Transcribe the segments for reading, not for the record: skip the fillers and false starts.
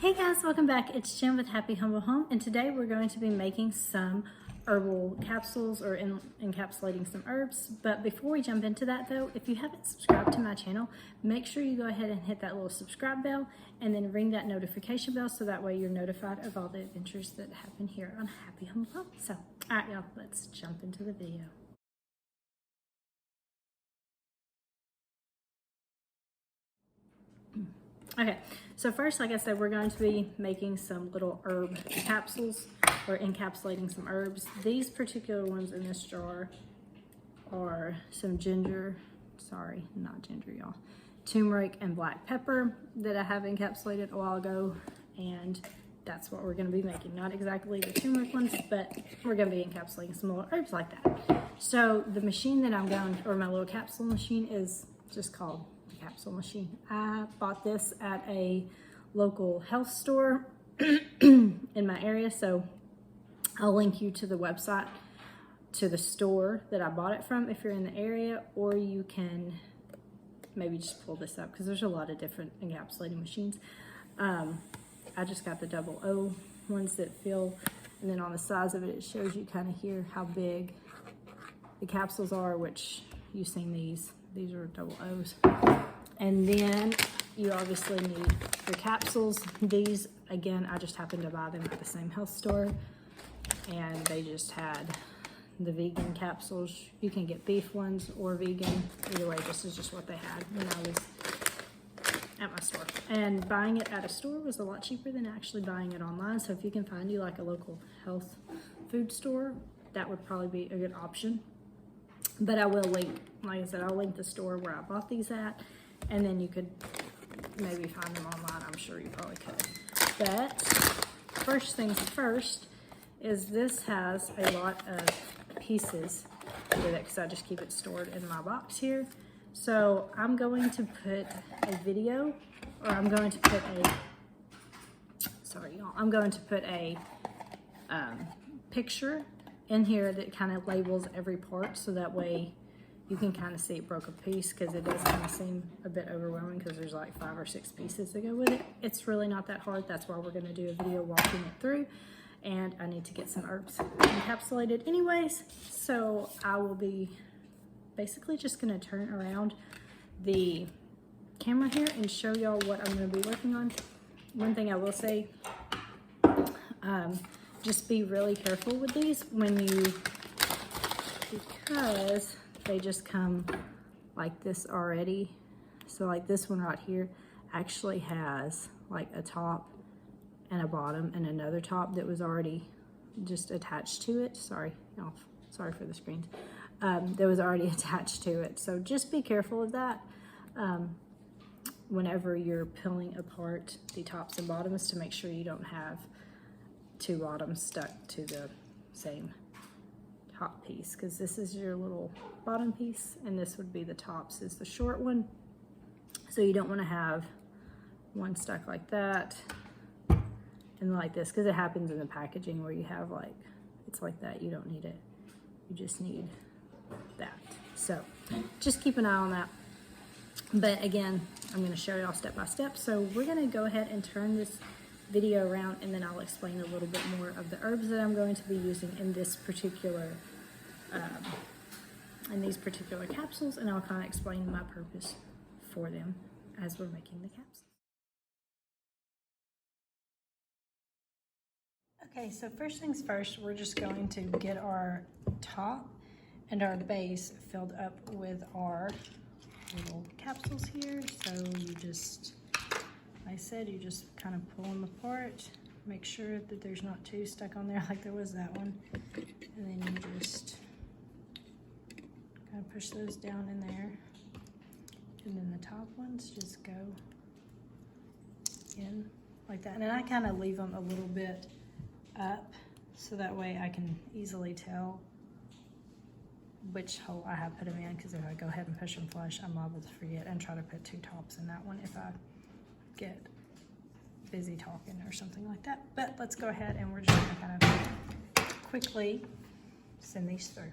Hey guys, welcome back. It's Jen with Happy Humble Home, and today we're going to be making some herbal capsules or encapsulating some herbs. But before we jump into that though, if you haven't subscribed to my channel, make sure you go ahead and hit that little subscribe bell and then ring that notification bell so that way you're notified of all the adventures that happen here on Happy Humble Home. So, all right y'all, let's jump into the video. Okay, so first, like I said, we're going to be making some little herb capsules or encapsulating some herbs. These particular ones in this jar are some ginger, sorry, not ginger, y'all, turmeric and black pepper that I have encapsulated a while ago, and that's what we're going to be making. Not exactly the turmeric ones, but we're going to be encapsulating some little herbs like that. So the machine that I'm going, or my little capsule machine, is just called Capsule machine. I bought this at a local health store in my area, so I'll link you to the website to the store that I bought it from if you're in the area, or you can maybe just pull this up because there's a lot of different encapsulating machines. I just got the 00 ones that fill, and then on the sides of it, it shows you kind of here how big the capsules are, which you've seen these are 00s. And then you obviously need your capsules. These, again, I just happened to buy them at the same health store, and they just had the vegan capsules. You can get beef ones or vegan. Either way, this is just what they had when I was at my store. And buying it at a store was a lot cheaper than actually buying it online. So if you can find you like a local health food store, that would probably be a good option. But I will link, like I said, I'll link the store where I bought these at, and then you could maybe find them online. I'm sure you probably could. But first things first is this has a lot of pieces with it because I just keep it stored in my box here. So I'm going to put a video, or I'm going to put a, sorry y'all, I'm going to put a picture in here that kind of labels every part, so that way you can kind of see it broke a piece, because it does kind of seem a bit overwhelming because there's like 5 or 6 pieces that go with it. It's really not that hard. That's why we're going to do a video walking it through, and I need to get some herbs encapsulated anyways. So I will be basically just going to turn around the camera here and show y'all what I'm going to be working on. One thing I will say, just be really careful with these when you, because they just come like this already. So like this one right here actually has like a top and a bottom and another top that was already just attached to it. Sorry, no, sorry for the screens. That was already attached to it. So just be careful of that whenever you're peeling apart the tops and bottoms, to make sure you don't have 2 bottoms stuck to the same top piece, because this is your little bottom piece and this would be the tops, is the short one. So you don't want to have one stuck like that and like this, because it happens in the packaging where you have like, it's like that. You don't need it, you just need that. So just keep an eye on that. But again, I'm going to show y'all step by step. So we're going to go ahead and turn this video around, and then I'll explain a little bit more of the herbs that I'm going to be using in this particular in these particular capsules, and I'll kind of explain my purpose for them as we're making the capsules. Okay, so first things first, we're just going to get our top and our base filled up with our little capsules here. So you just, like I said, you just kind of pull them apart, make sure that there's not 2 stuck on there like there was that one, and then you just kind of push those down in there, and then the top ones just go in like that. And then I kind of leave them a little bit up so that way I can easily tell which hole I have put them in, because if I go ahead and push them flush, I'm liable to forget and try to put 2 tops in that one if I get busy talking or something like that. But let's go ahead and we're just going to kind of quickly send these through.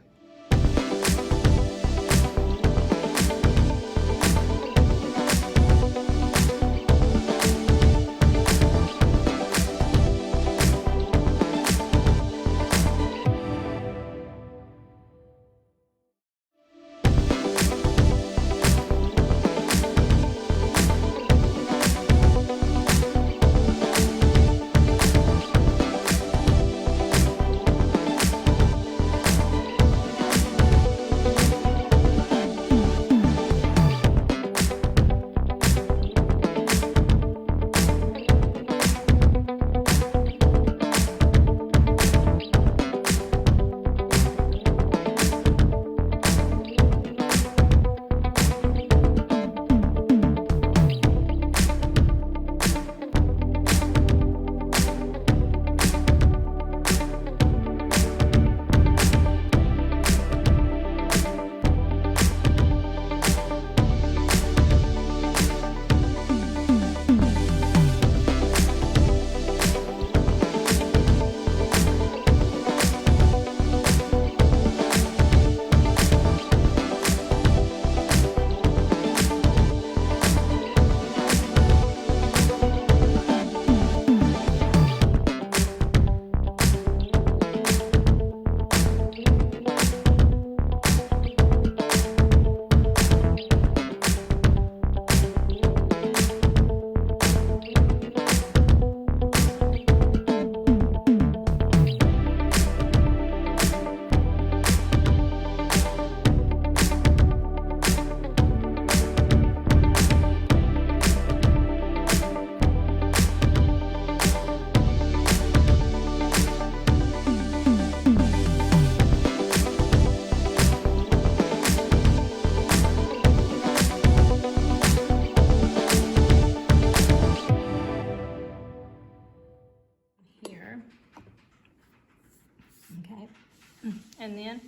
And then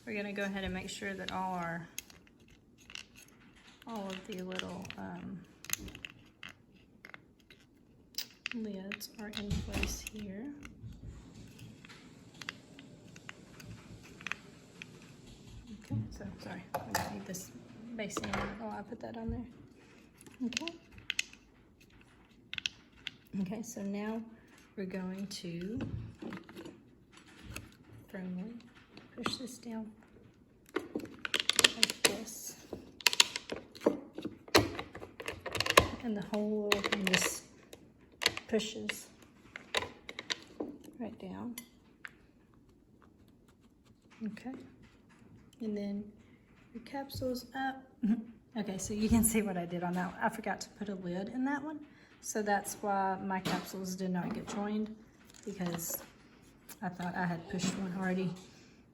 we're gonna go ahead and make sure that all of the little lids are in place here. Okay, so sorry, I don't need this basing while I put that on there. Okay. Okay, so now we're going to firmly push this down like this. And the whole little thing just pushes right down. Okay. And then your capsule's up. Okay, so you can see what I did on that one. I forgot to put a lid in that one. So that's why my capsules did not get joined, because I thought I had pushed one already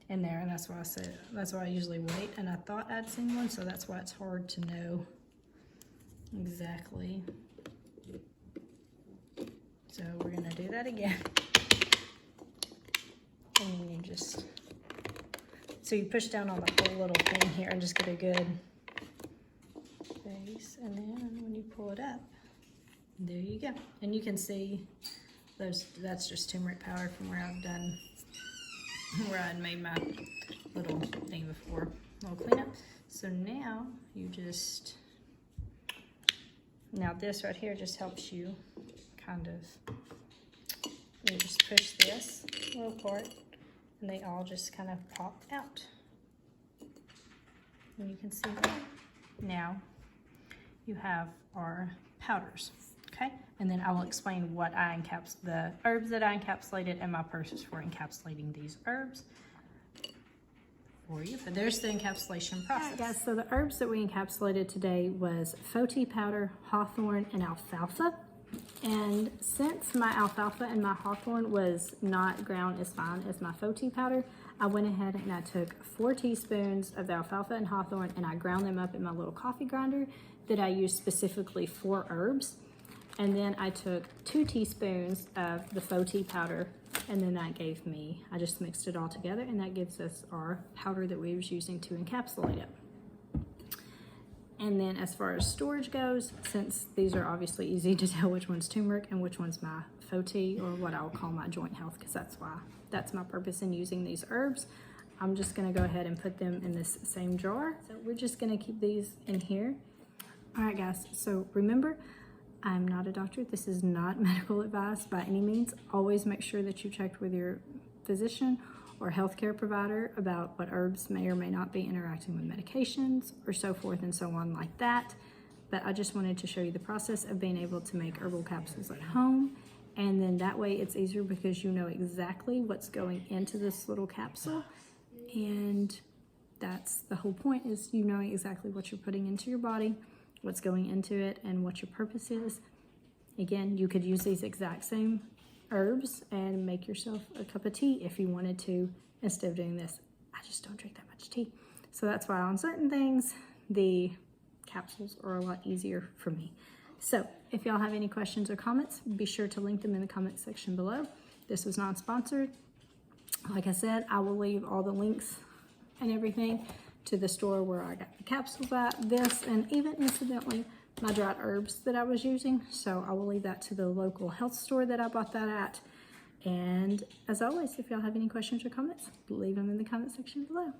in there, and that's why I usually wait, and I thought I'd seen one, so that's why it's hard to know exactly. So we're gonna do that again. And you just, so you push down on the whole little thing here and just get a good base, and then when you pull it up, there you go. And you can see that's just turmeric powder from where I'd made my little thing before, little cleanup. So now you just, now this right here just helps you kind of, you just push this little part and they all just kind of pop out. And you can see that. Now you have our powders. Okay, and then I will explain what the herbs that I encapsulated and my purpose for encapsulating these herbs for you. But there's the encapsulation process. All right, guys, so the herbs that we encapsulated today was foti powder, hawthorn, and alfalfa. And since my alfalfa and my hawthorn was not ground as fine as my foti powder, I went ahead and I took 4 teaspoons of the alfalfa and hawthorn and I ground them up in my little coffee grinder that I used specifically for herbs. And then I took 2 teaspoons of the foti powder, and then that gave me, I just mixed it all together, and that gives us our powder that we was using to encapsulate it. And then as far as storage goes, since these are obviously easy to tell which one's turmeric and which one's my foti, or what I'll call my joint health, because that's my purpose in using these herbs, I'm just gonna go ahead and put them in this same jar. So we're just gonna keep these in here. All right, guys, so remember, I'm not a doctor. This is not medical advice by any means. Always make sure that you checked with your physician or healthcare provider about what herbs may or may not be interacting with medications or so forth and so on like that. But I just wanted to show you the process of being able to make herbal capsules at home. And then that way it's easier because you know exactly what's going into this little capsule. And that's the whole point, is you knowing exactly what you're putting into your body, what's going into it, and what your purpose is. Again, you could use these exact same herbs and make yourself a cup of tea if you wanted to, instead of doing this. I just don't drink that much tea. So that's why on certain things, the capsules are a lot easier for me. So if y'all have any questions or comments, be sure to link them in the comment section below. This was non-sponsored. Like I said, I will leave all the links and everything to the store where I got the capsules at, this, and even incidentally, my dried herbs that I was using. So I will leave that to the local health store that I bought that at. And as always, if y'all have any questions or comments, leave them in the comment section below.